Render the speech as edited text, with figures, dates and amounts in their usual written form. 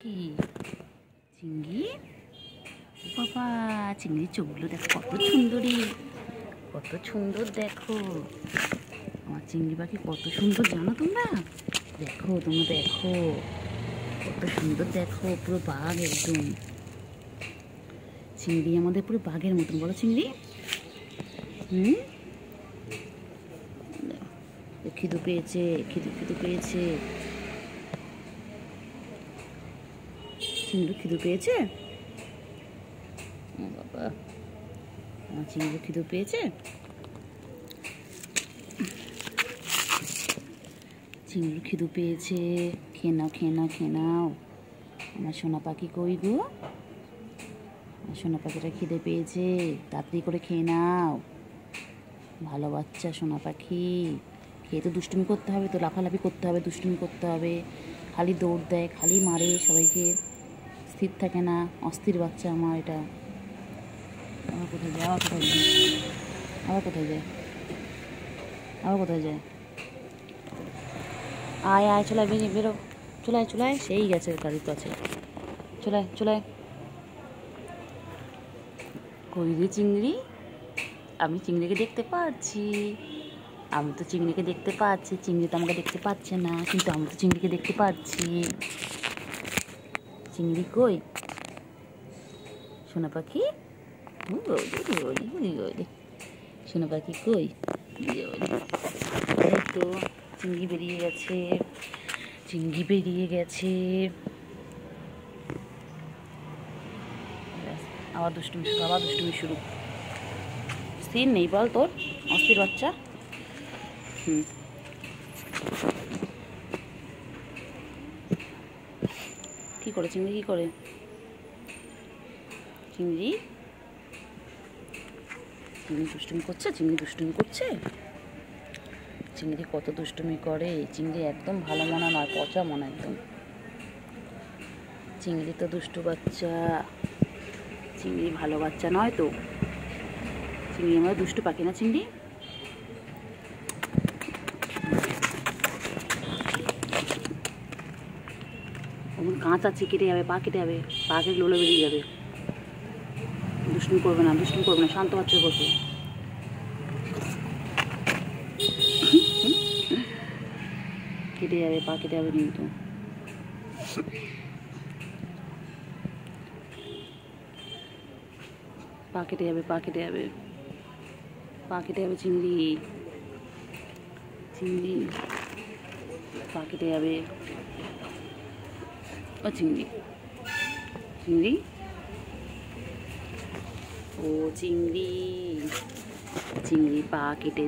কি চিংড়ি? বাবা, চিংড়ির চোখগুলো দেখো কত সুন্দরী, কত সুন্দর। দেখো আমার চিংড়ি পাখি কত সুন্দর, জানো তোমরা? দেখো তোমরা দেখো কত সুন্দর, দেখো পুরো বাঘ একদম। চিংড়ি আমাদের পুরো বাঘের মতন, বলো চিংড়ি? খিদে পেয়েছে, খিদে পেয়েছে। চিংড়ি খিদে পেয়েছে? বাবা, আমার চিংড়ি খিদে পেয়েছে। চিংড়ি খিদে পেয়েছে, খেয়ে নাও খেয়ে নাও খেয়ে নাও। আমার সোনা পাখি কই গো? আমার সোনা পাখিটা খিদে পেয়েছে, তাড়াতাড়ি করে খেয়ে নাও। ভালো বাচ্চা সোনা পাখি। খেয়ে তো দুষ্টুমি করতে হবে, তো লাফালাফি করতে হবে, দুষ্টুমি করতে হবে। খালি দৌড় দেয়, খালি মারে সবাইকে, স্থির থাকে না। অস্থির বাচ্চা আমার এটা। আবার কোথায় যায়, আবার কোথায় যায়, আবার কোথায় যায়, আবার কোথায় যায়? আয় আয়, চলে বেরিয়ে বেরো, চলে চলে সেই গেছে গাড়ির কাছে। চলে চলে। কই রে চিংড়ি? আমি চিংড়িকে দেখতে পাচ্ছি, আমি তো চিংড়িকে দেখতে পাচ্ছি। চিংড়ি তো আমাকে দেখতে পাচ্ছে না, কিন্তু আমি তো চিংড়িকে দেখতে পাচ্ছি। চিংড়ি কই? সোনা পাখি সোনা পাখি কই? এই তো চিংড়ি বেরিয়ে গেছে, চিংড়ি বেরিয়ে গেছে। আবার দুষ্টুমি শুরু, আবার দুষ্টুমি শুরু। স্থির নেই বল তোর, অস্থির বাচ্চা। কি করে চিংড়ি, কি করে চিংড়ি? চিংড়ি দুষ্টুমি করছে, চিংড়ি দুষ্টুমি করছে। চিংড়ি কত দুষ্টুমি করে। চিংড়ি একদম ভালো মনে নয়, পচা মনে একদম। চিংড়ি তো দুষ্টু বাচ্চা, চিংড়ি ভালো বাচ্চা নয় তো। চিংড়ি আমাদের দুষ্টু পাখি না চিংড়ি? ওখানে কাঁচ আছে, কেটে যাবে, পা কেটে যাবে, পা কেটে লোলে বেরিয়ে যাবে। দুষ্টুমি করবে না, দুষ্টুমি করবে না, শান্ত বাচ্চা বসে। কেটে যাবে, পা কেটে যাবে কিন্তু। পা কেটে যাবে, পা কেটে যাবে, পা কেটে যাবে চিংড়ি, চিংড়ি পা কেটে যাবে। ও চিংড়ি, চিংড়ি, ও চিংড়ি, চিংড়ি পা কেটে